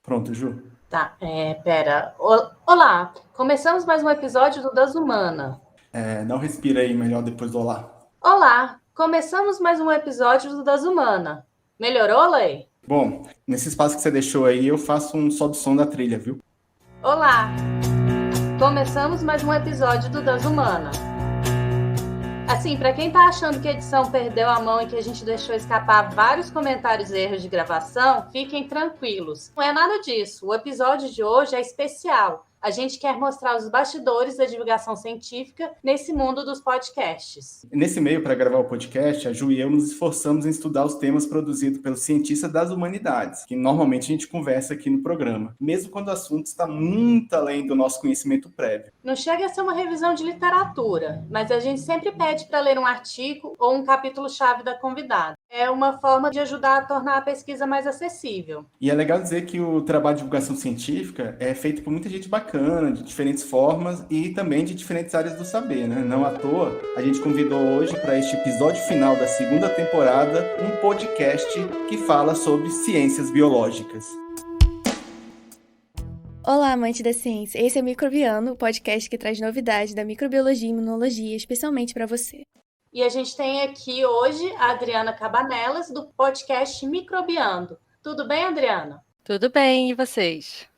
Pronto, Ju. Tá, pera. Olá, começamos mais um episódio do Das Humana. Não respira aí melhor depois do olá. Olá, começamos mais um episódio do Das Humana. Melhorou, Lei? Bom, nesse espaço que você deixou aí, eu faço um sobe som da trilha, viu? Olá, começamos mais um episódio do Das Humana. Assim, para quem tá achando que a edição perdeu a mão e que a gente deixou escapar vários comentários e erros de gravação, fiquem tranquilos. Não é nada disso. O episódio de hoje é especial. A gente quer mostrar os bastidores da divulgação científica nesse mundo dos podcasts. Nesse meio, para gravar o podcast, a Ju e eu nos esforçamos em estudar os temas produzidos pelos cientistas das humanidades, que normalmente a gente conversa aqui no programa, mesmo quando o assunto está muito além do nosso conhecimento prévio. Não chega a ser uma revisão de literatura, mas a gente sempre pede para ler um artigo ou um capítulo-chave da convidada. É uma forma de ajudar a tornar a pesquisa mais acessível. E é legal dizer que o trabalho de divulgação científica é feito por muita gente bacana, de diferentes formas e também de diferentes áreas do saber, né? Não à toa, a gente convidou hoje para este episódio final da segunda temporada um podcast que fala sobre ciências biológicas. Olá, amante da ciência. Esse é o Microbiano, o podcast que traz novidades da microbiologia e imunologia, especialmente para você. E a gente tem aqui hoje a Adriana Cabanelas, do podcast Microbiando. Tudo bem, Adriana? Tudo bem, e vocês?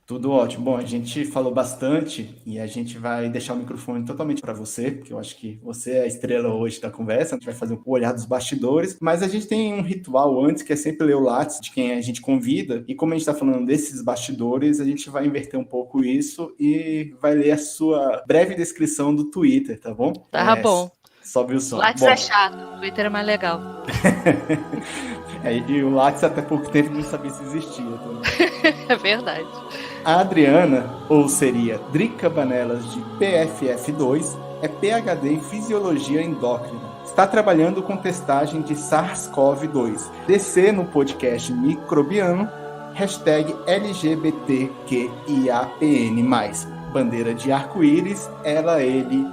Tudo ótimo. Bom, a gente falou bastante e a gente vai deixar o microfone totalmente para você, porque eu acho que você é a estrela hoje da conversa. A gente vai fazer um olhar dos bastidores, mas a gente tem um ritual antes, que é sempre ler o Lattes de quem a gente convida. E como a gente está falando desses bastidores, a gente vai inverter um pouco isso e vai ler a sua breve descrição do Twitter, tá bom? Tá bom. Sobe o som. Lattes é chato, o Twitter é mais legal. E o Lattes até pouco tempo não sabia se existia também. É verdade. A Adriana, ou seria Drica Banelas de PFF2, é PhD em Fisiologia Endócrina. Está trabalhando com testagem de SARS-CoV-2. DC no podcast Microbiano, hashtag LGBTQIAPN+. Bandeira de arco-íris, ela, ele,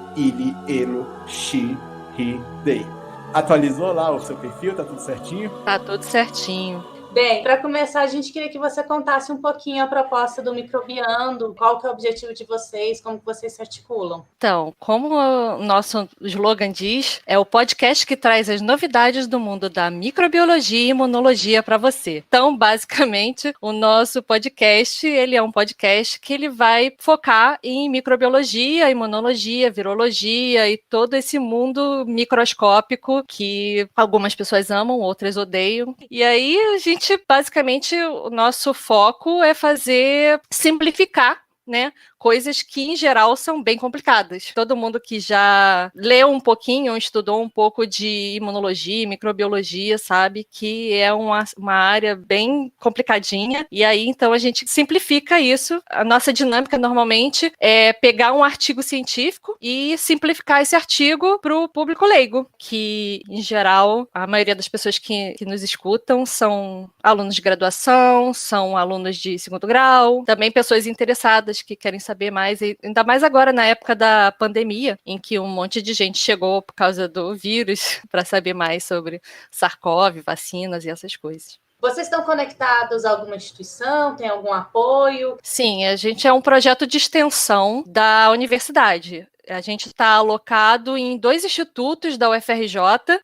she, he, they. Atualizou lá o seu perfil? Tá tudo certinho? Tá tudo certinho. Bem, para começar, a gente queria que você contasse um pouquinho a proposta do Microbiando, qual que é o objetivo de vocês, como que vocês se articulam. Então, como o nosso slogan diz, é o podcast que traz as novidades do mundo da microbiologia e imunologia para você. Então, basicamente, o nosso podcast, ele é um podcast que ele vai focar em microbiologia, imunologia, virologia e todo esse mundo microscópico que algumas pessoas amam, outras odeiam. E aí, basicamente, o nosso foco é simplificar, né, coisas que, em geral, são bem complicadas. Todo mundo que já leu um pouquinho, estudou um pouco de imunologia, microbiologia, sabe que é uma área bem complicadinha. E aí, então, a gente simplifica isso. A nossa dinâmica, normalmente, é pegar um artigo científico e simplificar esse artigo para o público leigo, que, em geral, a maioria das pessoas que nos escutam são alunos de graduação, são alunos de segundo grau, também pessoas interessadas que querem saber mais, e ainda mais agora na época da pandemia, em que um monte de gente chegou por causa do vírus para saber mais sobre SARS-CoV, vacinas e essas coisas. Vocês estão conectados a alguma instituição? Tem algum apoio? Sim, a gente é um projeto de extensão da universidade. A gente está alocado em 2 institutos da UFRJ,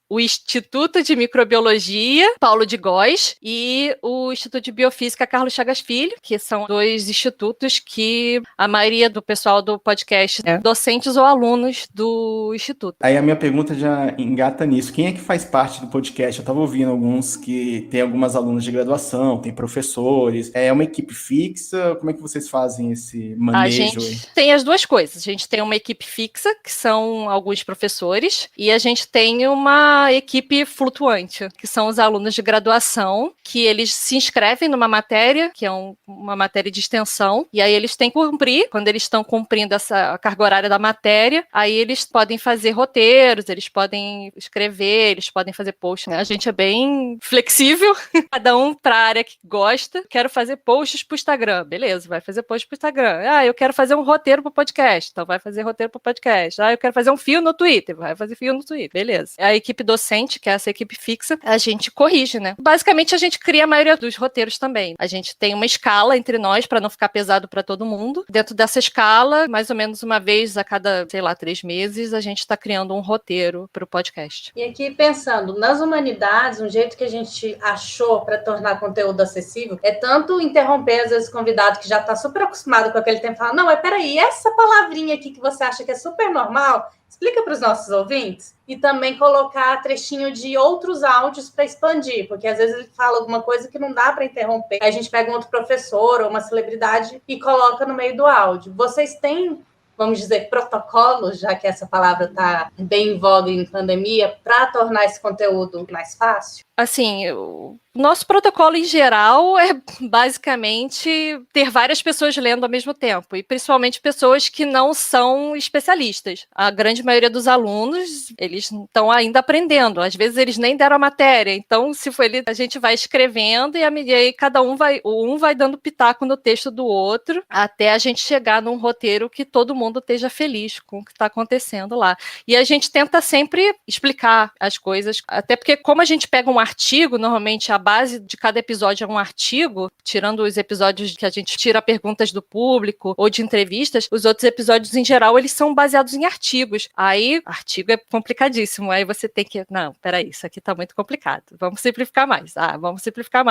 o Instituto de Microbiologia Paulo de Góes e o Instituto de Biofísica Carlos Chagas Filho, que são 2 institutos que a maioria do pessoal do podcast é docentes ou alunos do instituto. Aí a minha pergunta já engata nisso. Quem é que faz parte do podcast? Eu estava ouvindo alguns que tem algumas alunas de graduação, tem professores. É uma equipe fixa? Como é que vocês fazem esse manejo? A gente tem as duas coisas. A gente tem uma equipe fixa, que são alguns professores, e a gente tem uma equipe flutuante, que são os alunos de graduação, que eles se inscrevem numa matéria, que é uma matéria de extensão, e aí eles têm que cumprir, quando eles estão cumprindo essa carga horária da matéria, aí eles podem fazer roteiros, eles podem escrever, eles podem fazer posts, né? A gente é bem flexível, cada um para a área que gosta. Quero fazer posts para o Instagram, beleza, vai fazer post para o Instagram. Eu quero fazer um roteiro para o podcast, então vai fazer roteiro para pro podcast. Eu quero fazer um fio no Twitter, vai fazer fio no Twitter, beleza. A equipe docente, que é essa equipe fixa, a gente corrige, né? Basicamente, a gente cria a maioria dos roteiros também. A gente tem uma escala entre nós para não ficar pesado para todo mundo. Dentro dessa escala, mais ou menos uma vez a cada, 3 meses, a gente está criando um roteiro para o podcast. E aqui, pensando nas humanidades, um jeito que a gente achou para tornar conteúdo acessível é tanto interromper, às vezes, o convidado que já está super acostumado com aquele tempo e falar, não, mas peraí, essa palavrinha aqui que você acha que é super normal, explica para os nossos ouvintes. E também colocar trechinho de outros áudios para expandir, porque às vezes ele fala alguma coisa que não dá para interromper. Aí a gente pega um outro professor ou uma celebridade e coloca no meio do áudio. Vocês têm, vamos dizer, protocolos, já que essa palavra está bem em voga em pandemia, para tornar esse conteúdo mais fácil? Assim, o nosso protocolo em geral é basicamente ter várias pessoas lendo ao mesmo tempo, e principalmente pessoas que não são especialistas. A grande maioria dos alunos, eles estão ainda aprendendo, às vezes eles nem deram a matéria, então se for ele, a gente vai escrevendo e aí cada um vai dando pitaco no texto do outro, até a gente chegar num roteiro que todo mundo esteja feliz com o que está acontecendo lá. E a gente tenta sempre explicar as coisas, até porque como a gente pega um artigo, normalmente a base de cada episódio é um artigo, tirando os episódios que a gente tira perguntas do público ou de entrevistas, os outros episódios em geral, eles são baseados em artigos. Aí, artigo é complicadíssimo, aí você tem que, não, peraí, isso aqui tá muito complicado, vamos simplificar mais, vamos simplificar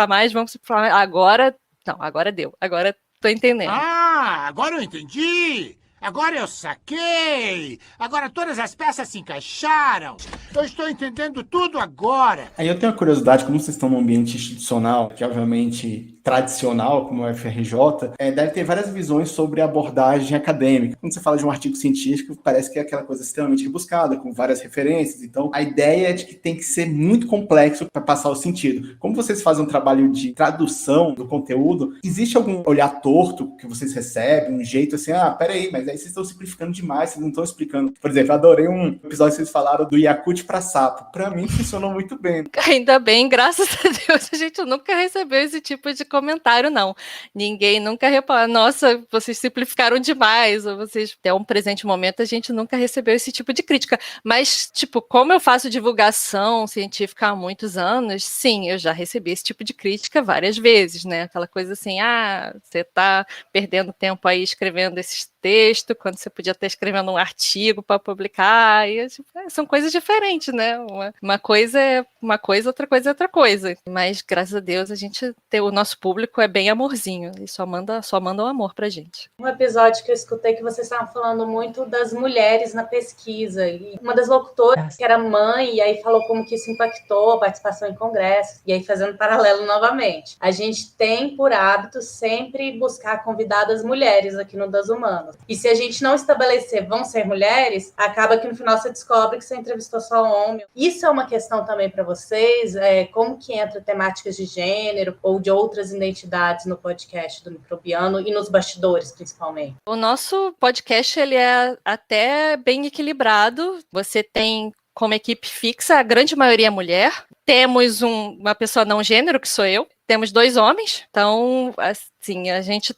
mais, agora deu, agora tô entendendo. Agora eu entendi! Agora eu saquei! Agora todas as peças se encaixaram! Eu estou entendendo tudo agora! Aí eu tenho uma curiosidade, como vocês estão num ambiente institucional, que é obviamente tradicional, como o FRJ, deve ter várias visões sobre a abordagem acadêmica. Quando você fala de um artigo científico, parece que é aquela coisa extremamente rebuscada, com várias referências. Então, a ideia é de que tem que ser muito complexo para passar o sentido. Como vocês fazem um trabalho de tradução do conteúdo, existe algum olhar torto que vocês recebem, um jeito assim, peraí, mas aí vocês estão simplificando demais, vocês não estão explicando. Por exemplo, eu adorei um episódio que vocês falaram do Yakult para sapo. Para mim, funcionou muito bem. Ainda bem, graças a Deus, a gente nunca recebeu esse tipo de comentário, não. Ninguém nunca reparou, nossa, vocês simplificaram demais, ou vocês, até um presente momento, a gente nunca recebeu esse tipo de crítica. Mas, como eu faço divulgação científica há muitos anos, sim, eu já recebi esse tipo de crítica várias vezes, né? Aquela coisa assim, você tá perdendo tempo aí escrevendo esses texto, quando você podia estar escrevendo um artigo para publicar, e, são coisas diferentes, né? Uma coisa é uma coisa, outra coisa é outra coisa. Mas, graças a Deus, o nosso público é bem amorzinho, e só manda um amor pra gente. Um episódio que eu escutei que vocês estavam falando muito das mulheres na pesquisa, e uma das locutoras, que era mãe, e aí falou como que isso impactou a participação em congressos, e aí fazendo paralelo novamente. A gente tem por hábito sempre buscar convidadas mulheres aqui no Das Humanas. E se a gente não estabelecer vão ser mulheres, acaba que no final você descobre que você entrevistou só homem. Isso é uma questão também para vocês? Como que entra temáticas de gênero ou de outras identidades no podcast do Microbiano e nos bastidores, principalmente? O nosso podcast, ele é até bem equilibrado. Você tem como equipe fixa, a grande maioria é mulher. Temos uma pessoa não gênero, que sou eu. Temos 2 homens, então, assim, a gente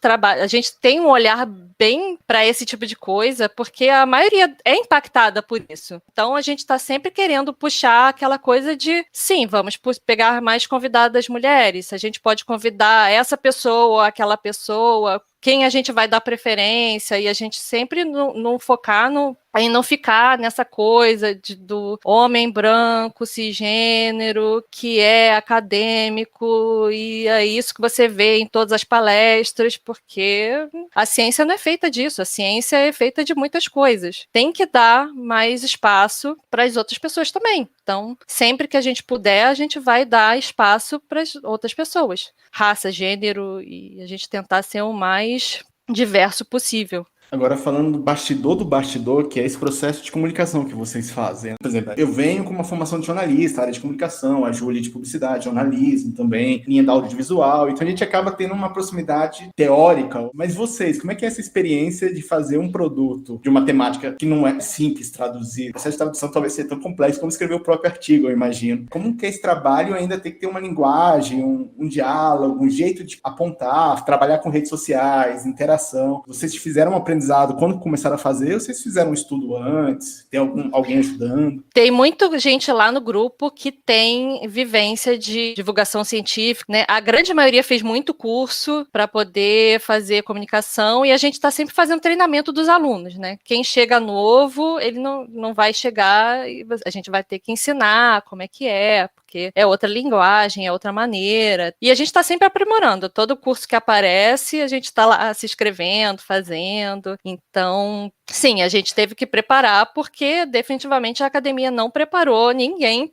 tem um olhar bem para esse tipo de coisa, porque a maioria é impactada por isso. Então, a gente está sempre querendo puxar aquela coisa de, sim, vamos pegar mais convidadas mulheres, a gente pode convidar essa pessoa ou aquela pessoa, quem a gente vai dar preferência, e a gente sempre não focar em não ficar nessa coisa do homem branco, cisgênero, que é acadêmico, e é isso que você vê em todas as palestras, porque a ciência não é feita disso, a ciência é feita de muitas coisas. Tem que dar mais espaço para as outras pessoas também. Então, sempre que a gente puder, a gente vai dar espaço para as outras pessoas. Raça, gênero, e a gente tentar ser o mais diverso possível. Agora, falando do bastidor, que é esse processo de comunicação que vocês fazem. Por exemplo, eu venho com uma formação de jornalista, área de comunicação, a Júlia de publicidade, jornalismo também, linha da audiovisual, então a gente acaba tendo uma proximidade teórica. Mas vocês, como é que é essa experiência de fazer um produto de uma temática que não é simples traduzir? O processo de tradução talvez seja tão complexo como escrever o próprio artigo, eu imagino. Como que é esse trabalho ainda tem que ter uma linguagem, um diálogo, um jeito de apontar, trabalhar com redes sociais, interação? Vocês fizeram uma aprendizado quando começaram a fazer, ou vocês fizeram um estudo antes? Tem alguém ajudando? Tem muita gente lá no grupo que tem vivência de divulgação científica, né? A grande maioria fez muito curso para poder fazer comunicação e a gente está sempre fazendo treinamento dos alunos, né? Quem chega novo, ele não vai chegar e a gente vai ter que ensinar como é que é, porque é outra linguagem, é outra maneira. E a gente está sempre aprimorando. Todo curso que aparece, a gente está lá se inscrevendo, fazendo. Então, sim, a gente teve que preparar, porque definitivamente a academia não preparou ninguém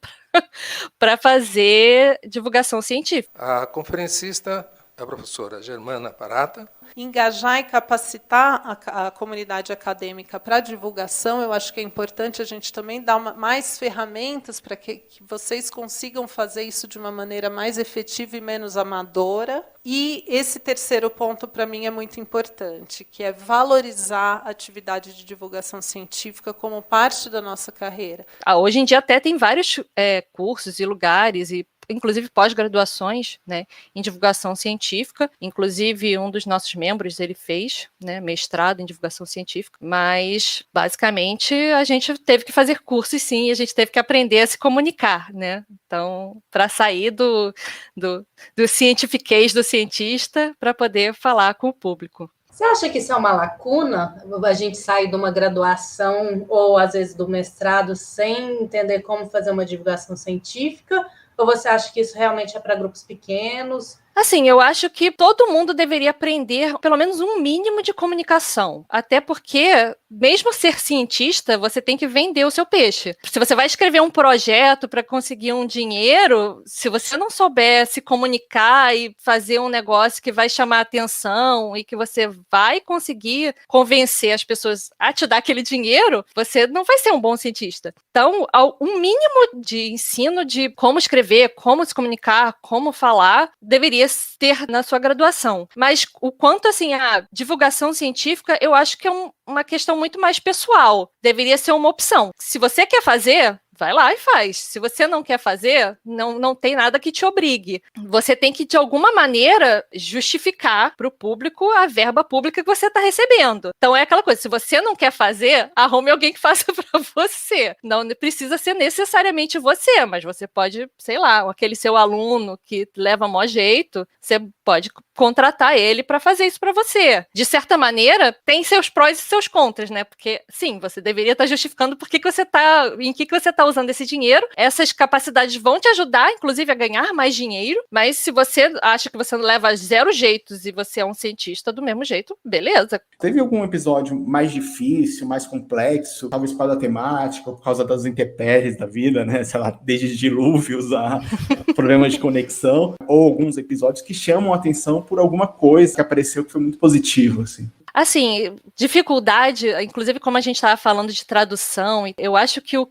para fazer divulgação científica. A conferencista é a professora Germana Parata. Engajar e capacitar a comunidade acadêmica para divulgação, eu acho que é importante a gente também dar mais ferramentas para que vocês consigam fazer isso de uma maneira mais efetiva e menos amadora. E esse terceiro ponto, para mim, é muito importante, que é valorizar a atividade de divulgação científica como parte da nossa carreira. Hoje em dia até tem vários cursos e lugares e inclusive pós-graduações, né, em divulgação científica. Inclusive, um dos nossos membros, ele fez, né, mestrado em divulgação científica, mas, basicamente, a gente teve que fazer cursos, sim, e a gente teve que aprender a se comunicar, né? Então, para sair do cientifiquez do cientista, para poder falar com o público. Você acha que isso é uma lacuna? A gente sair de uma graduação ou, às vezes, do mestrado sem entender como fazer uma divulgação científica? Ou você acha que isso realmente é para grupos pequenos? Assim, eu acho que todo mundo deveria aprender pelo menos um mínimo de comunicação. Até porque, mesmo ser cientista, você tem que vender o seu peixe. Se você vai escrever um projeto para conseguir um dinheiro, se você não souber se comunicar e fazer um negócio que vai chamar atenção e que você vai conseguir convencer as pessoas a te dar aquele dinheiro, você não vai ser um bom cientista. Então, um mínimo de ensino de como escrever, como se comunicar, como falar, deveria ter na sua graduação. Mas o quanto, assim, a divulgação científica, eu acho que é uma questão muito mais pessoal. Deveria ser uma opção. Se você quer fazer, vai lá e faz. Se você não quer fazer, não tem nada que te obrigue. Você tem que, de alguma maneira, justificar para o público a verba pública que você está recebendo. Então, é aquela coisa, se você não quer fazer, arrume alguém que faça para você. Não precisa ser necessariamente você, mas você pode, sei lá, aquele seu aluno que leva maior jeito, você pode contratar ele para fazer isso para você. De certa maneira, tem seus prós e seus contras, né? Porque, sim, você deveria estar justificando em que você está usando esse dinheiro. Essas capacidades vão te ajudar, inclusive, a ganhar mais dinheiro, mas se você acha que você leva 0 jeitos e você é um cientista do mesmo jeito, beleza. Teve algum episódio mais difícil, mais complexo, talvez por causa da temática, ou por causa das intempéries da vida, né? Sei lá, desde dilúvios a problemas de conexão, ou alguns episódios que chamam a atenção por alguma coisa que apareceu que foi muito positivo, assim? Assim, dificuldade, inclusive como a gente estava falando de tradução, eu acho que o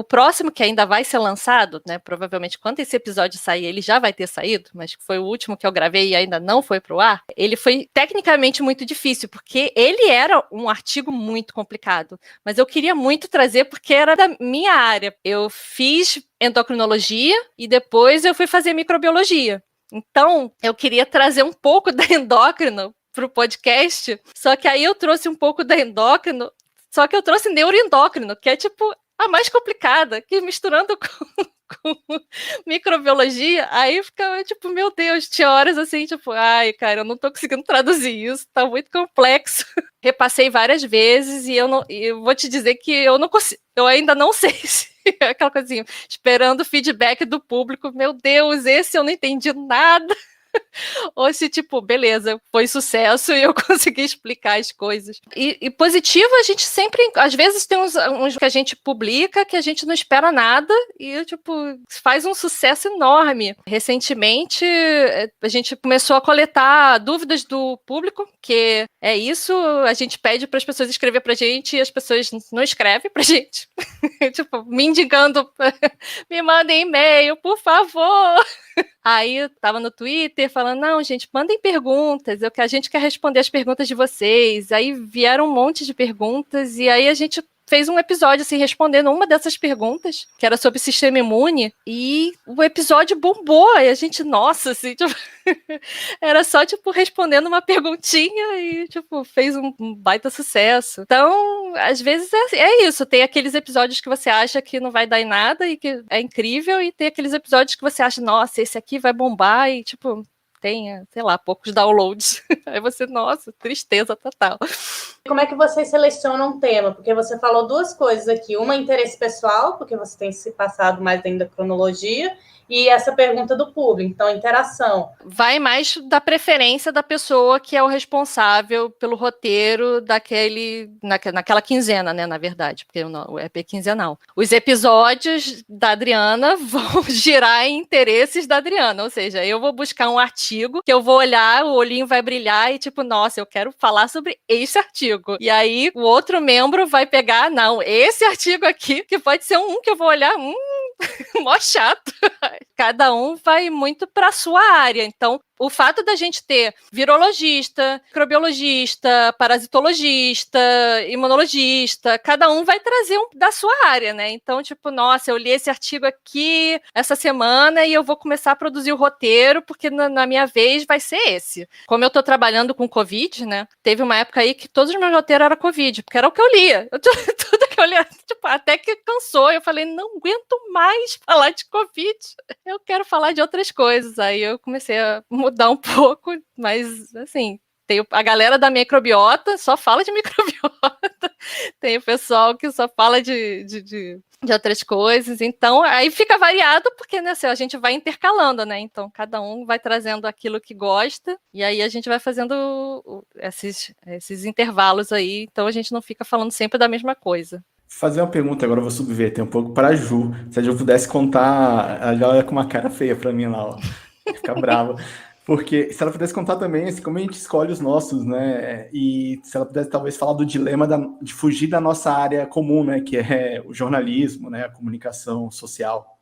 próximo que ainda vai ser lançado, né, provavelmente quando esse episódio sair, ele já vai ter saído, mas foi o último que eu gravei e ainda não foi para o ar, ele foi tecnicamente muito difícil, porque ele era um artigo muito complicado, mas eu queria muito trazer porque era da minha área. Eu fiz endocrinologia e depois eu fui fazer microbiologia. Então, eu queria trazer um pouco da endócrino para o podcast, só que aí eu trouxe um pouco da endócrino, só que eu trouxe neuroendócrino, que é tipo a mais complicada, que misturando com microbiologia, aí ficava tipo, meu Deus, tinha horas assim, tipo, ai, cara, eu não tô conseguindo traduzir isso, tá muito complexo. Repassei várias vezes e eu vou te dizer que eu não consigo, eu ainda não sei se aquela coisinha, esperando o feedback do público, meu Deus, esse eu não entendi nada. Ou se, tipo, beleza, foi sucesso e eu consegui explicar as coisas. E positivo, a gente sempre, às vezes tem uns que a gente publica que a gente não espera nada e, tipo, faz um sucesso enorme. Recentemente, a gente começou a coletar dúvidas do público, que é isso, a gente pede para as pessoas escrever pra gente e as pessoas não escrevem pra gente. Tipo, me indicando, me mandem e-mail, por favor. Aí eu tava no Twitter falando, não, gente, mandem perguntas, a gente quer responder as perguntas de vocês. Aí vieram um monte de perguntas e aí a gente fez um episódio, assim, respondendo uma dessas perguntas, que era sobre sistema imune, e o episódio bombou, e a gente, nossa, assim, tipo, era só, tipo, respondendo uma perguntinha e, tipo, fez um baita sucesso. Então, às vezes é isso, tem aqueles episódios que você acha que não vai dar em nada e que é incrível, e tem aqueles episódios que você acha, nossa, esse aqui vai bombar, e, tipo, tenha, sei lá, poucos downloads. Aí você, nossa, tristeza total. Como é que vocês selecionam um tema? Porque você falou duas coisas aqui. Uma, interesse pessoal, porque você tem se passado mais dentro da cronologia, e essa pergunta do público, então, interação. Vai mais da preferência da pessoa que é o responsável pelo roteiro naquela quinzena, né, na verdade, porque o EP é quinzenal. Os episódios da Adriana vão girar em interesses da Adriana, ou seja, eu vou buscar um artigo que eu vou olhar, o olhinho vai brilhar e tipo, nossa, eu quero falar sobre esse artigo. E aí o outro membro vai pegar, não, esse artigo aqui, que pode ser um que eu vou olhar, mó chato. Cada um vai muito para a sua área. Então, o fato da gente ter virologista, microbiologista, parasitologista, imunologista, cada um vai trazer da sua área, né? Então, tipo, nossa, eu li esse artigo aqui essa semana e eu vou começar a produzir o roteiro, porque na minha vez vai ser esse. Como eu tô trabalhando com Covid, né? Teve uma época aí que todos os meus roteiros eram Covid, porque era o que eu lia. Tudo que eu lia, tipo, até que cansou. Eu falei, não aguento mais falar de Covid. Eu quero falar de outras coisas. Aí eu comecei a mudar um pouco, mas assim, tem a galera da microbiota, só fala de microbiota, tem o pessoal que só fala de outras coisas, então aí fica variado, porque né, assim, a gente vai intercalando, né, então cada um vai trazendo aquilo que gosta, e aí a gente vai fazendo esses intervalos aí, então a gente não fica falando sempre da mesma coisa. Fazer uma pergunta agora, eu vou subverter um pouco para a Ju. Se a Ju pudesse contar, ela olha com uma cara feia para mim lá, ó. Fica brava. Porque se ela pudesse contar também, assim, como a gente escolhe os nossos, né? E se ela pudesse talvez falar do dilema de fugir da nossa área comum, né? Que é o jornalismo, né? A comunicação social.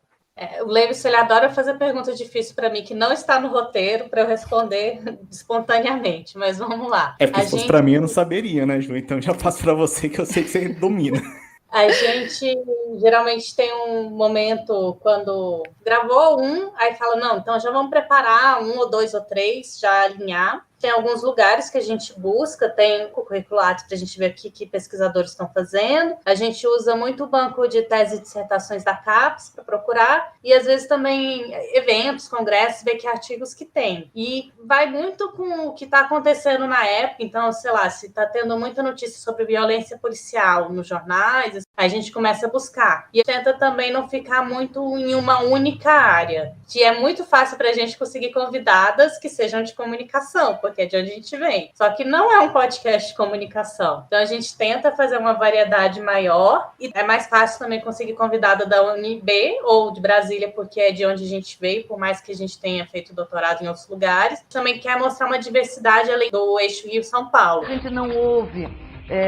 O Levis, ele adora fazer pergunta difícil para mim, que não está no roteiro, para eu responder espontaneamente, mas vamos lá. É porque se fosse para mim eu não saberia, né, Ju? Então já passo para você, que eu sei que você domina. A gente geralmente tem um momento quando gravou aí fala, não, então já vamos preparar 1 ou 2 ou 3, já alinhar. Tem alguns lugares que a gente busca, tem o currículo Lattes para a gente ver aqui que pesquisadores estão fazendo. A gente usa muito o banco de tese e dissertações da CAPES para procurar, e às vezes também eventos, congressos, ver que artigos que tem. E vai muito com o que está acontecendo na época, então, sei lá, se está tendo muita notícia sobre violência policial nos jornais, a gente começa a buscar. E tenta também não ficar muito em uma única área, que é muito fácil para a gente conseguir convidadas que sejam de comunicação, porque é de onde a gente vem. Só que não é um podcast de comunicação. Então, a gente tenta fazer uma variedade maior e é mais fácil também conseguir convidada da UNB ou de Brasília, porque é de onde a gente veio, por mais que a gente tenha feito doutorado em outros lugares. Também quer mostrar uma diversidade além do eixo Rio-São Paulo. A gente não ouve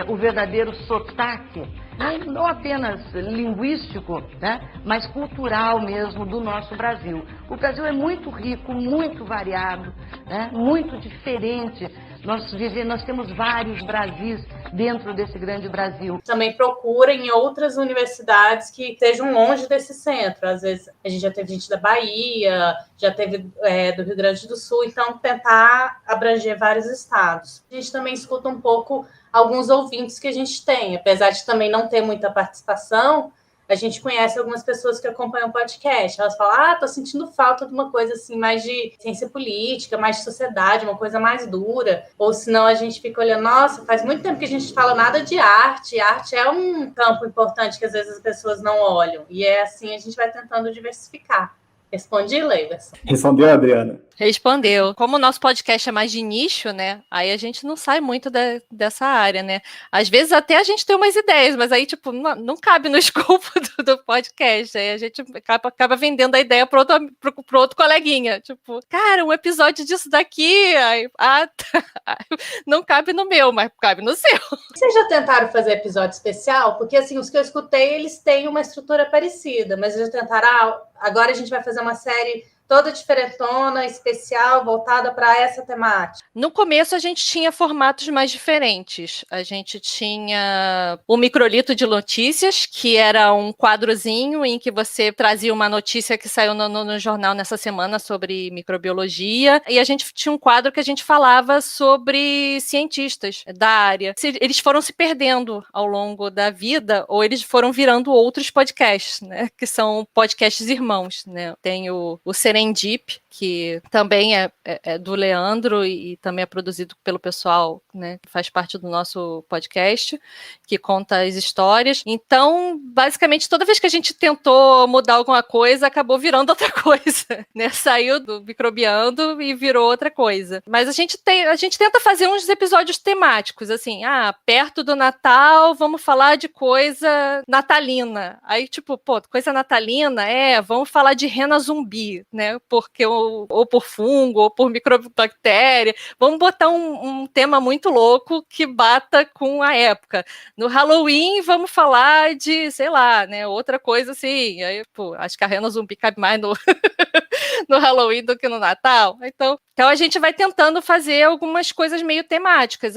o verdadeiro sotaque, não apenas linguístico, né, mas cultural mesmo do nosso Brasil. O Brasil é muito rico, muito variado, né, muito diferente. Nós temos vários Brasis dentro desse grande Brasil. Também procura em outras universidades que estejam longe desse centro. Às vezes a gente já teve gente da Bahia, já teve do Rio Grande do Sul, então tentar abranger vários estados. A gente também escuta um pouco alguns ouvintes que a gente tem, apesar de também não ter muita participação. A gente conhece algumas pessoas que acompanham o podcast. Elas falam, tô sentindo falta de uma coisa assim, mais de ciência política, mais de sociedade, uma coisa mais dura. Ou senão a gente fica olhando, nossa, faz muito tempo que a gente fala nada de arte. Arte é um campo importante que às vezes as pessoas não olham. E é assim, a gente vai tentando diversificar. Respondi, Leivas? Respondeu, Adriana? Respondeu. Como o nosso podcast é mais de nicho, né? Aí a gente não sai muito dessa área, né? Às vezes até a gente tem umas ideias, mas aí, tipo, não cabe no escopo do podcast. Aí a gente acaba vendendo a ideia pro outro coleguinha. Tipo, cara, um episódio disso daqui. Aí, tá. Não cabe no meu, mas cabe no seu. Vocês já tentaram fazer episódio especial? Porque, assim, os que eu escutei, eles têm uma estrutura parecida, mas eles já tentaram, agora a gente vai fazer uma série toda diferentona, especial, voltada para essa temática? No começo, a gente tinha formatos mais diferentes. A gente tinha o microlito de notícias, que era um quadrozinho em que você trazia uma notícia que saiu no jornal nessa semana sobre microbiologia, e a gente tinha um quadro que a gente falava sobre cientistas da área. Eles foram se perdendo ao longo da vida, ou eles foram virando outros podcasts, né? Que são podcasts irmãos, né? Tem o Serendip, que também é do Leandro e também é produzido pelo pessoal, né, que faz parte do nosso podcast, que conta as histórias. Então, basicamente, toda vez que a gente tentou mudar alguma coisa, acabou virando outra coisa, né? Saiu do Microbiando e virou outra coisa. Mas a gente tenta fazer uns episódios temáticos, assim, perto do Natal, vamos falar de coisa natalina. Aí, tipo, coisa natalina, vamos falar de rena zumbi, né? Porque ou por fungo, ou por microbactéria. Vamos botar um tema muito louco que bata com a época. No Halloween, vamos falar de, sei lá, né? Outra coisa assim. Aí, acho que a rena zumbi cabe mais no Halloween do que no Natal. Então a gente vai tentando fazer algumas coisas meio temáticas.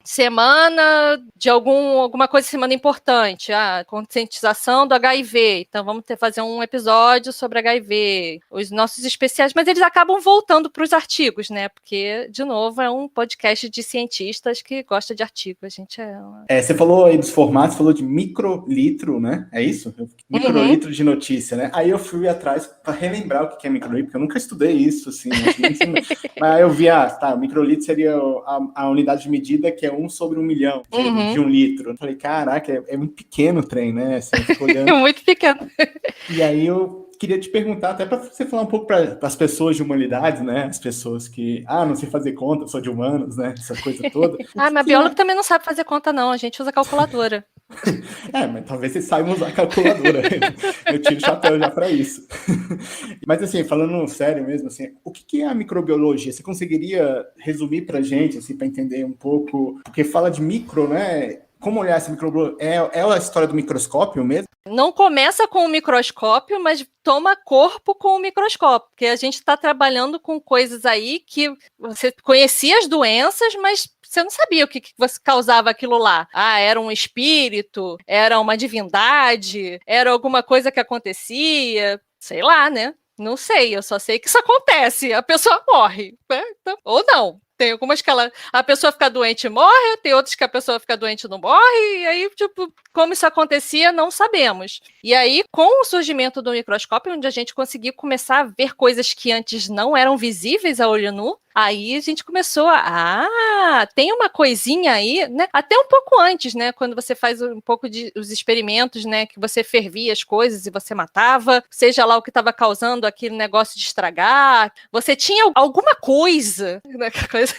Semana de alguma coisa, semana importante, conscientização do HIV, então vamos fazer um episódio sobre HIV, os nossos especiais, mas eles acabam voltando para os artigos, né, porque, de novo, é um podcast de cientistas que gosta de artigos, a gente Você falou aí dos formatos, falou de microlitro, né, é isso? Microlitro de notícia, né, aí eu fui atrás para relembrar o que é microlitro, porque eu nunca estudei isso, assim, mas aí eu vi, o microlitro seria a unidade de medida que é 1 sobre 1 milhão de 1 litro. Eu falei, caraca, é muito pequeno o trem, né? Assim, muito pequeno. E aí eu queria te perguntar, até para você falar um pouco para as pessoas de humanidades, né? As pessoas que, não sei fazer conta, sou de humanos, né? Essa coisa toda. Mas biólogo também não sabe fazer conta, não. A gente usa calculadora. Mas talvez vocês saibam usar calculadora. Eu tiro o chapéu já para isso. Mas assim, falando sério mesmo, assim, o que é a microbiologia? Você conseguiria resumir para a gente, assim, para entender um pouco? Porque fala de micro, né? Como olhar essa microbiologia? É a história do microscópio mesmo? Não começa com o microscópio, mas toma corpo com o microscópio, porque a gente está trabalhando com coisas aí que você conhecia as doenças, mas você não sabia o que você causava aquilo lá. Era um espírito, era uma divindade, era alguma coisa que acontecia, sei lá, né? Não sei, eu só sei que isso acontece, a pessoa morre, né? Então, ou não. Tem algumas que a pessoa fica doente e morre, tem outras que a pessoa fica doente e não morre, e aí, tipo, como isso acontecia, não sabemos. E aí, com o surgimento do microscópio, onde a gente conseguiu começar a ver coisas que antes não eram visíveis a olho nu, aí a gente começou tem uma coisinha aí, né? Até um pouco antes, né? Quando você faz um pouco os experimentos, né? Que você fervia as coisas e você matava, seja lá o que estava causando aquele negócio de estragar. Você tinha alguma coisa, né? Coisa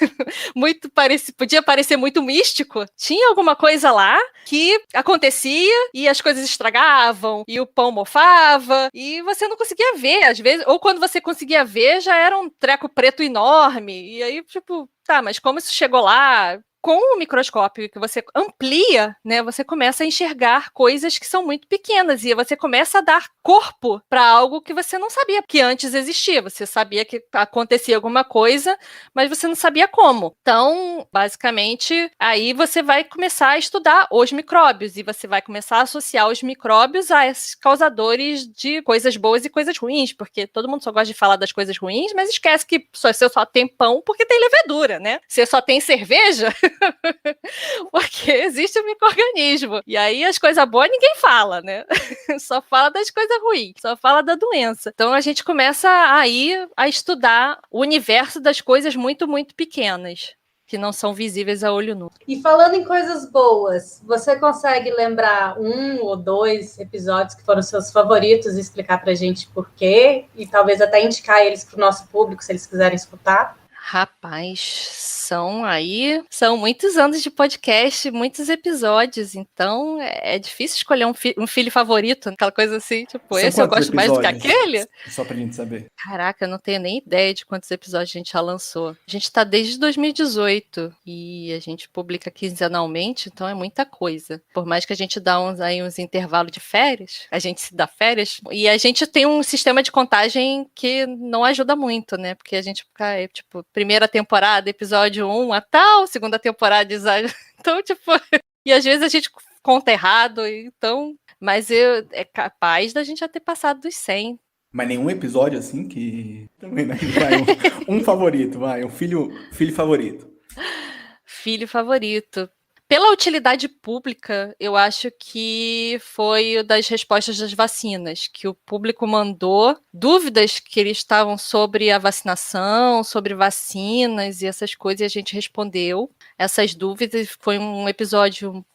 muito podia parecer muito místico. Tinha alguma coisa lá que acontecia e as coisas estragavam e o pão mofava e você não conseguia ver, às vezes, ou quando você conseguia ver, já era um treco preto enorme. E aí, tipo, mas como isso chegou lá? Com o microscópio que você amplia, né, você começa a enxergar coisas que são muito pequenas e você começa a dar corpo para algo que você não sabia que antes existia. Você sabia que acontecia alguma coisa, mas você não sabia como. Então, basicamente, aí você vai começar a estudar os micróbios e você vai começar a associar os micróbios a esses causadores de coisas boas e coisas ruins, porque todo mundo só gosta de falar das coisas ruins, mas esquece que você só tem pão porque tem levedura, né? Você só tem cerveja porque existe um micro-organismo. E aí as coisas boas ninguém fala, né? Só fala das coisas ruins, só fala da doença. Então a gente começa aí a estudar o universo das coisas muito, muito pequenas, que não são visíveis a olho nu. E falando em coisas boas, você consegue lembrar 1 ou 2 episódios que foram seus favoritos e explicar pra gente por quê? E talvez até indicar eles pro nosso público, se eles quiserem escutar? Rapaz, são muitos anos de podcast, muitos episódios, então é difícil escolher um filho favorito, aquela coisa assim, tipo, São esse eu quantos gosto mais do que episódios? aquele. Só pra gente saber. Caraca, eu não tenho nem ideia de quantos episódios a gente já lançou. A gente tá desde 2018 e a gente publica quinzenalmente, então é muita coisa. Por mais que a gente dá uns intervalos de férias, a gente se dá férias, e a gente tem um sistema de contagem que não ajuda muito, né? Porque a gente fica, tipo, primeira temporada, episódio 1 a tal, segunda temporada, então, tipo, e às vezes a gente conta errado, então, mas é capaz da gente já ter passado dos 100. Mas nenhum episódio assim que. Também, né? Vai um favorito, vai. Um filho favorito. Filho favorito. Pela utilidade pública, eu acho que foi o das respostas das vacinas, que o público mandou dúvidas que eles estavam sobre a vacinação, sobre vacinas e essas coisas, e a gente respondeu essas dúvidas. Foi um episódio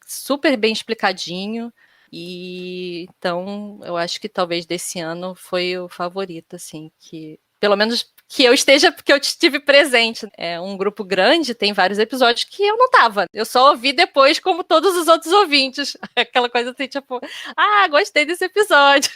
super bem explicadinho. E então eu acho que talvez desse ano foi o favorito, assim, que pelo menos que eu esteja, porque eu estive presente. É um grupo grande, tem vários episódios que eu não tava. Eu só ouvi depois, como todos os outros ouvintes. Aquela coisa assim, tipo, gostei desse episódio.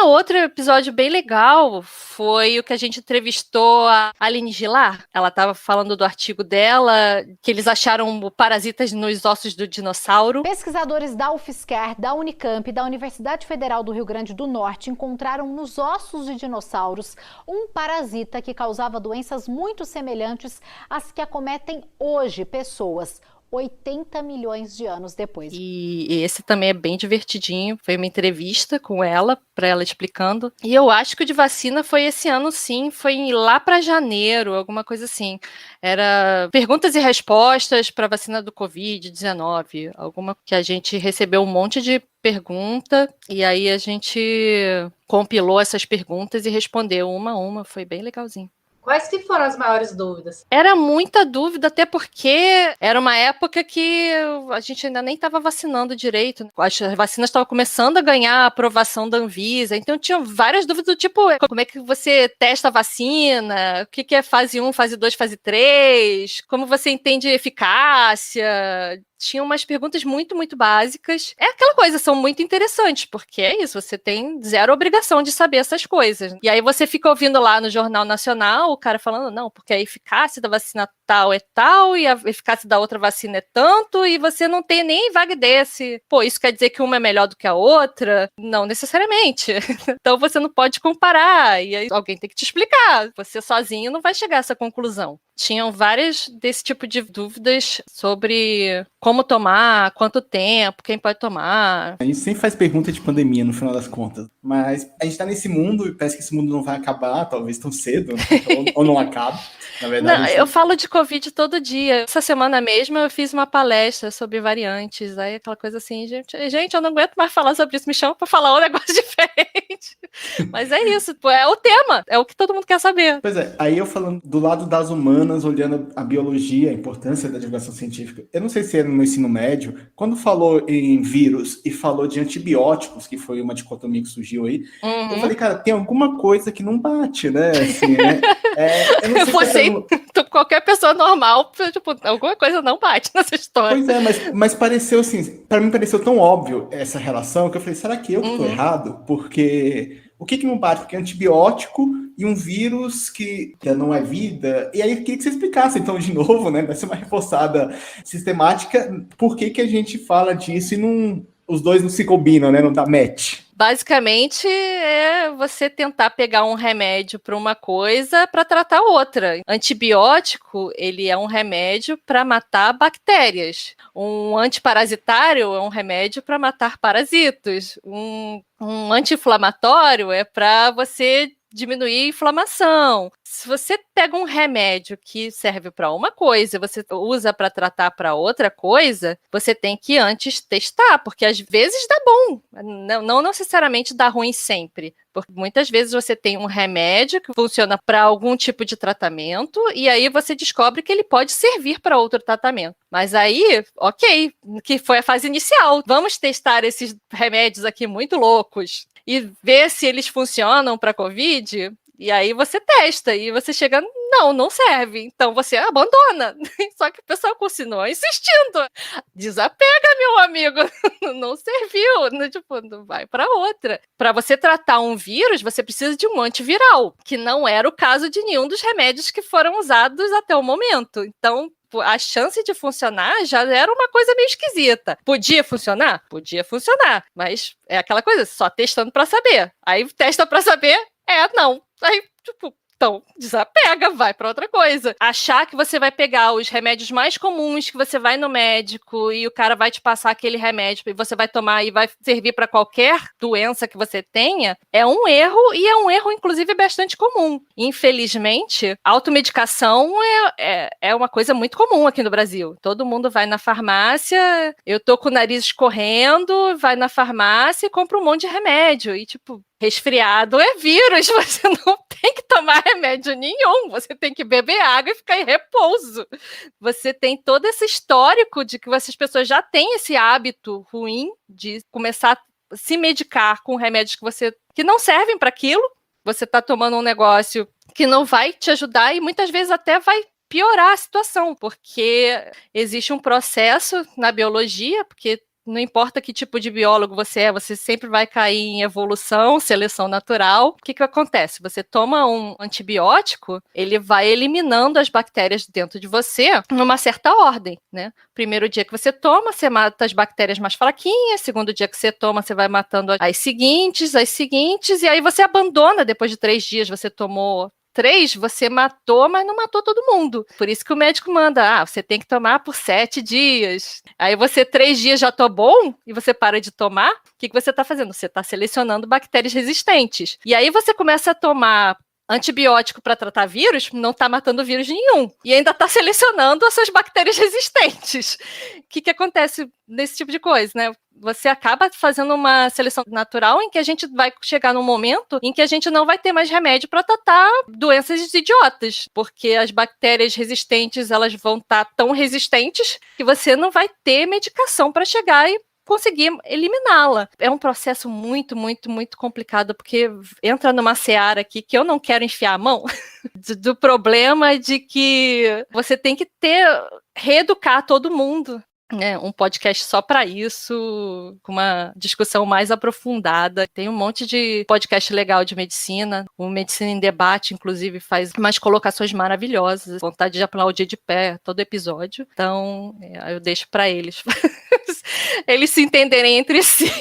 Outro episódio bem legal foi o que a gente entrevistou a Aline Gilar. Ela estava falando do artigo dela, que eles acharam parasitas nos ossos do dinossauro. Pesquisadores da UFSCar, da Unicamp e da Universidade Federal do Rio Grande do Norte encontraram nos ossos de dinossauros um parasita que causava doenças muito semelhantes às que acometem hoje pessoas 80 milhões de anos depois. E esse também é bem divertidinho. Foi uma entrevista com ela, para ela explicando. E eu acho que o de vacina foi esse ano, sim. Foi lá para janeiro, alguma coisa assim. Era perguntas e respostas para a vacina do Covid-19. Alguma que a gente recebeu um monte de pergunta. E aí a gente compilou essas perguntas e respondeu uma a uma. Foi bem legalzinho. Quais que foram as maiores dúvidas? Era muita dúvida, até porque era uma época que a gente ainda nem estava vacinando direito. As vacinas estavam começando a ganhar a aprovação da Anvisa, então tinha várias dúvidas do tipo, como é que você testa a vacina, o que é fase 1, fase 2, fase 3, como você entende eficácia. Tinha umas perguntas muito, muito básicas. É aquela coisa, são muito interessantes, porque é isso, você tem zero obrigação de saber essas coisas. E aí você fica ouvindo lá no Jornal Nacional, o cara falando, não, porque a eficácia da vacina tal é tal, e a eficácia da outra vacina é tanto, e você não tem nem vaga desse. Pô, isso quer dizer que uma é melhor do que a outra? Não necessariamente. Então você não pode comparar, e aí alguém tem que te explicar. Você sozinho não vai chegar a essa conclusão. Tinham várias desse tipo de dúvidas sobre como tomar, quanto tempo, quem pode tomar. A gente sempre faz pergunta de pandemia no final das contas, mas a gente tá nesse mundo e parece que esse mundo não vai acabar, talvez tão cedo, né? ou não acaba. Na verdade, não, eu falo de Covid todo dia. Essa semana mesmo eu fiz uma palestra sobre variantes, aí aquela coisa assim, gente, eu não aguento mais falar sobre isso, me chama pra falar um negócio diferente. Mas é isso, pô, é o tema, é o que todo mundo quer saber. Pois é, aí eu falando do lado das humanas, olhando a biologia, a importância da divulgação científica, eu não sei se era no ensino médio, quando falou em vírus e falou de antibióticos, que foi uma dicotomia que surgiu aí, eu falei, cara, tem alguma coisa que não bate, né? Assim, né? Eu não sei qualquer pessoa normal, tipo, alguma coisa não bate nessa história. Pois é, mas pareceu assim, para mim pareceu tão óbvio essa relação, que eu falei, será que eu tô errado? Porque o que não bate? Porque é antibiótico e um vírus que não é vida. E aí eu queria que você explicasse, então, de novo, né? Vai ser uma reforçada sistemática, por que a gente fala disso e os dois não se combinam, né? Não dá match. Basicamente, é você tentar pegar um remédio para uma coisa para tratar outra. Antibiótico, ele é um remédio para matar bactérias. Um antiparasitário é um remédio para matar parasitos. Um anti-inflamatório é para você diminuir a inflamação. Se você pega um remédio que serve para uma coisa, você usa para tratar para outra coisa, você tem que antes testar, porque às vezes dá bom, não necessariamente dá ruim sempre. Porque muitas vezes você tem um remédio que funciona para algum tipo de tratamento e aí você descobre que ele pode servir para outro tratamento. Mas aí, ok, que foi a fase inicial. Vamos testar esses remédios aqui muito loucos e ver se eles funcionam para COVID. E aí você testa, e você chega, não serve. Então você abandona. Só que o pessoal continua insistindo. Desapega, meu amigo. Não serviu. Tipo, não vai para outra. Para você tratar um vírus, você precisa de um antiviral, que não era o caso de nenhum dos remédios que foram usados até o momento. Então, a chance de funcionar já era uma coisa meio esquisita. Podia funcionar? Podia funcionar. Mas é aquela coisa, só testando para saber. Aí testa para saber, não. Aí, tipo, então, desapega, vai para outra coisa. Achar que você vai pegar os remédios mais comuns, que você vai no médico e o cara vai te passar aquele remédio e você vai tomar e vai servir para qualquer doença que você tenha, é um erro, e é um erro, inclusive, bastante comum. Infelizmente, automedicação é uma coisa muito comum aqui no Brasil. Todo mundo vai na farmácia, eu tô com o nariz escorrendo, vai na farmácia e compra um monte de remédio. E, tipo, resfriado é vírus, você não tem que tomar remédio nenhum, você tem que beber água e ficar em repouso. Você tem todo esse histórico de que essas pessoas já têm esse hábito ruim de começar a se medicar com remédios que não servem para aquilo. Você está tomando um negócio que não vai te ajudar e muitas vezes até vai piorar a situação, porque existe um processo na biologia, porque não importa que tipo de biólogo você sempre vai cair em evolução, seleção natural. O que acontece? Você toma um antibiótico, ele vai eliminando as bactérias dentro de você numa certa ordem, né? Primeiro dia que você toma, você mata as bactérias mais fraquinhas. Segundo dia que você toma, você vai matando as seguintes, e aí você abandona depois de 3 dias. Você tomou 3, você matou, mas não matou todo mundo. Por isso que o médico manda, você tem que tomar por 7 dias. Aí você 3 dias já tô bom e você para de tomar. O que você está fazendo? Você está selecionando bactérias resistentes. E aí você começa a tomar antibiótico para tratar vírus, não está matando vírus nenhum. E ainda está selecionando as suas bactérias resistentes. O que acontece nesse tipo de coisa, né? Você acaba fazendo uma seleção natural em que a gente vai chegar num momento em que a gente não vai ter mais remédio para tratar doenças idiotas, porque as bactérias resistentes, elas vão estar tão resistentes que você não vai ter medicação para chegar e conseguir eliminá-la. É um processo muito, muito, muito complicado, porque entra numa seara aqui que eu não quero enfiar a mão, do problema de que você tem que reeducar todo mundo. Um podcast só para isso, com uma discussão mais aprofundada. Tem um monte de podcast legal de medicina. O Medicina em Debate, inclusive, faz umas colocações maravilhosas. Vontade de aplaudir de pé todo episódio. Então, eu deixo para eles. Eles se entenderem entre si.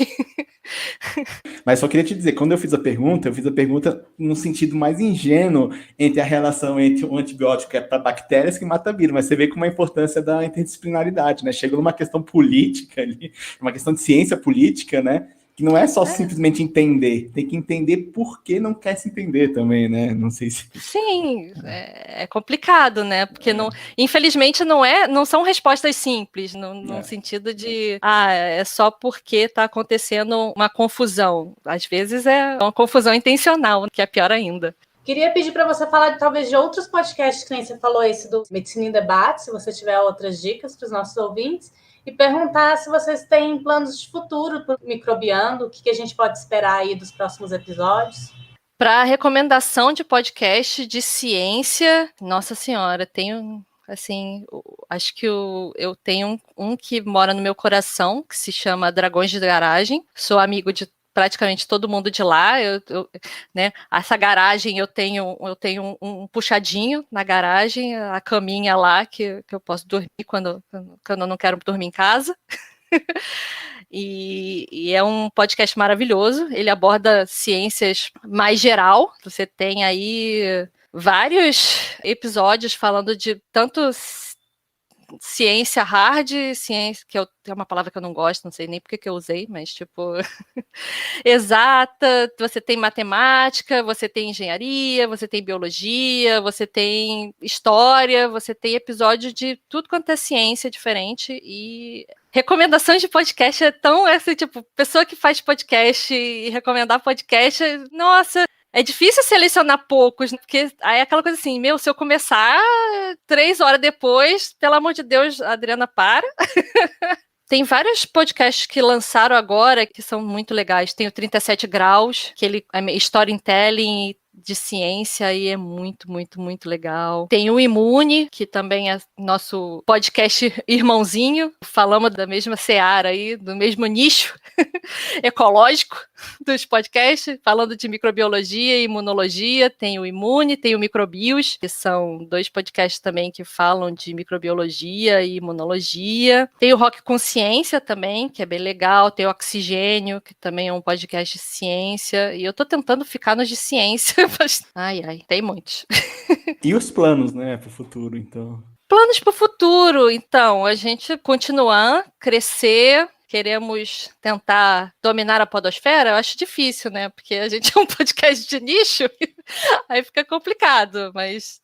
Mas só queria te dizer, quando eu fiz a pergunta no sentido mais ingênuo entre a relação entre o antibiótico que é para bactérias que mata vírus, mas você vê como a importância da interdisciplinaridade, né? Chega numa questão política ali, uma questão de ciência política, né? Que não é só simplesmente entender, tem que entender por que não quer se entender também, né? Não sei se... Sim, é complicado, né? Porque infelizmente não são respostas simples, no sentido de, é só porque está acontecendo uma confusão. Às vezes é uma confusão intencional, que é pior ainda. Queria pedir para você falar talvez de outros podcasts, que nem você falou esse do Medicina em Debate, se você tiver outras dicas para os nossos ouvintes, e perguntar se vocês têm planos de futuro para o Microbiando, o que a gente pode esperar aí dos próximos episódios. Para recomendação de podcast de ciência, nossa senhora, tenho, assim, acho que eu tenho um que mora no meu coração, que se chama Dragões de Garagem. Sou amigo de praticamente todo mundo de lá, né? Essa garagem eu tenho um puxadinho na garagem, a caminha lá que eu posso dormir quando eu não quero dormir em casa. E é um podcast maravilhoso, ele aborda ciências mais geral. Você tem aí vários episódios falando de tanto ciência hard, ciência, que é uma palavra que eu não gosto, não sei nem porque que eu usei, mas tipo, exata, você tem matemática, você tem engenharia, você tem biologia, você tem história, você tem episódio de tudo quanto é ciência diferente. E recomendações de podcast é tão, assim, tipo, pessoa que faz podcast e recomendar podcast, nossa... É difícil selecionar poucos, porque aí é aquela coisa assim, se eu começar 3 horas depois, pelo amor de Deus, Adriana, para. Tem vários podcasts que lançaram agora que são muito legais. Tem o 37 Graus, que ele é storytelling de ciência e é muito, muito, muito legal. Tem o Imune, que também é nosso podcast irmãozinho. Falamos da mesma seara aí, do mesmo nicho ecológico dos podcasts, falando de microbiologia e imunologia. Tem o Imune, tem o Microbios, que são 2 podcasts também que falam de microbiologia e imunologia. Tem o Rock Consciência também, que é bem legal. Tem o Oxigênio, que também é um podcast de ciência. E eu tô tentando ficar nos de ciência. Mas... Ai, tem muitos. E os planos, né, pro futuro, então? Planos para o futuro, então, a gente continuar, crescer, queremos tentar dominar a podosfera, eu acho difícil, né, porque a gente é um podcast de nicho, aí fica complicado, mas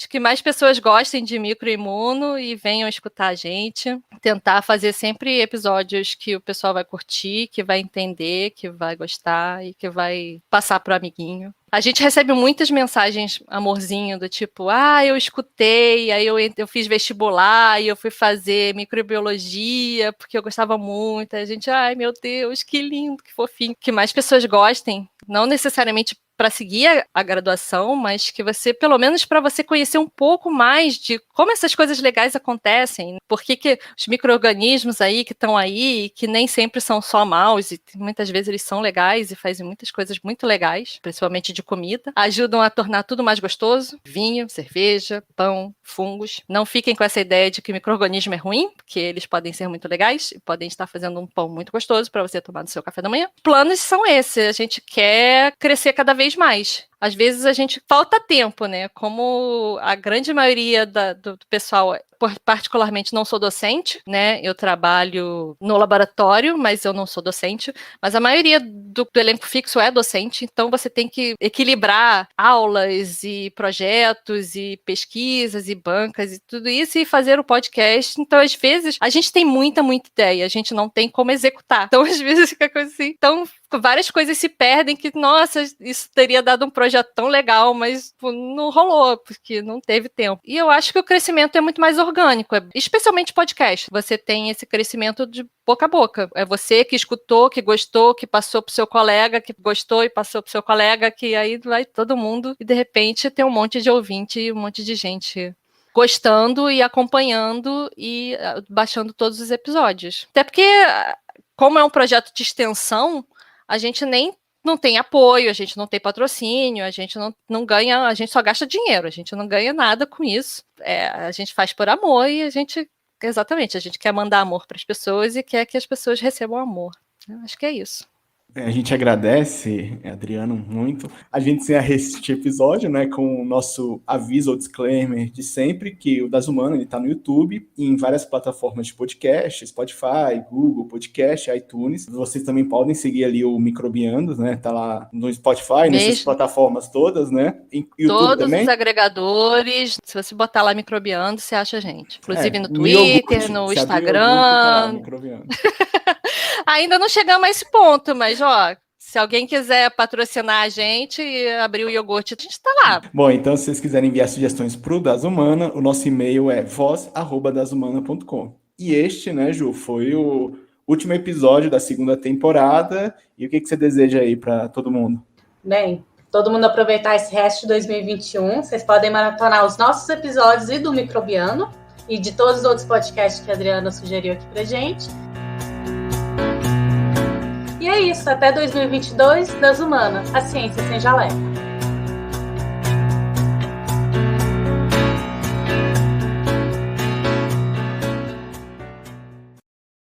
que mais pessoas gostem de microimuno e venham escutar a gente, tentar fazer sempre episódios que o pessoal vai curtir, que vai entender, que vai gostar e que vai passar pro amiguinho. A gente recebe muitas mensagens, amorzinho, do tipo, eu escutei, aí eu fiz vestibular e eu fui fazer microbiologia porque eu gostava muito. A gente, ai meu Deus, que lindo, que fofinho. Que mais pessoas gostem, não necessariamente para seguir a graduação, mas que você, pelo menos para você conhecer um pouco mais de como essas coisas legais acontecem, por que os micro-organismos aí que estão aí, que nem sempre são só maus, e muitas vezes eles são legais e fazem muitas coisas muito legais, principalmente de comida, ajudam a tornar tudo mais gostoso, vinho, cerveja, pão, fungos. Não fiquem com essa ideia de que micro-organismo é ruim, porque eles podem ser muito legais e podem estar fazendo um pão muito gostoso para você tomar no seu café da manhã. Planos são esses, a gente quer crescer cada vez mais. Às vezes a gente falta tempo, né? Como a grande maioria do pessoal, particularmente não sou docente, né? Eu trabalho no laboratório, mas eu não sou docente. Mas a maioria do elenco fixo é docente, então você tem que equilibrar aulas e projetos e pesquisas e bancas e tudo isso e fazer o podcast. Então, às vezes, a gente tem muita ideia, a gente não tem como executar. Então, às vezes, fica coisa assim. Então, várias coisas se perdem que, nossa, isso teria dado um projeto tão legal, mas não rolou, porque não teve tempo. E eu acho que o crescimento é muito mais orgânico, especialmente podcast. Você tem esse crescimento de boca a boca. É você que escutou, que gostou, que passou pro seu colega, que gostou e passou pro seu colega, que aí vai todo mundo e, de repente, tem um monte de ouvinte e um monte de gente gostando e acompanhando e baixando todos os episódios. Até porque, como é um projeto de extensão, a gente não tem apoio, a gente não tem patrocínio, a gente não ganha, a gente só gasta dinheiro, a gente não ganha nada com isso. A gente faz por amor e a gente quer mandar amor para as pessoas e quer que as pessoas recebam amor. Eu acho que é isso. A gente agradece, Adriano, muito. A gente encerra este episódio, né, com o nosso aviso ou disclaimer de sempre, que o Das Humanas está no YouTube e em várias plataformas de podcast, Spotify, Google Podcast, iTunes. Vocês também podem seguir ali o Microbianos, né, tá lá no Spotify, nessas plataformas todas, né? YouTube todos também. Os agregadores, se você botar lá Microbiando, você acha a gente. Inclusive no Twitter, no Instagram. Ainda não chegamos a esse ponto, mas, se alguém quiser patrocinar a gente e abrir o iogurte, a gente tá lá. Bom, então, se vocês quiserem enviar sugestões pro Das Humanas, o nosso e-mail é voz@dashumana.com. E este, né, Ju, foi o último episódio da segunda temporada. E o que você deseja aí para todo mundo? Bem, todo mundo aproveitar esse resto de 2021. Vocês podem maratonar os nossos episódios e do Microbiano e de todos os outros podcasts que a Adriana sugeriu aqui pra gente. E é isso, até 2022, Das Humanas, a ciência sem jaleco.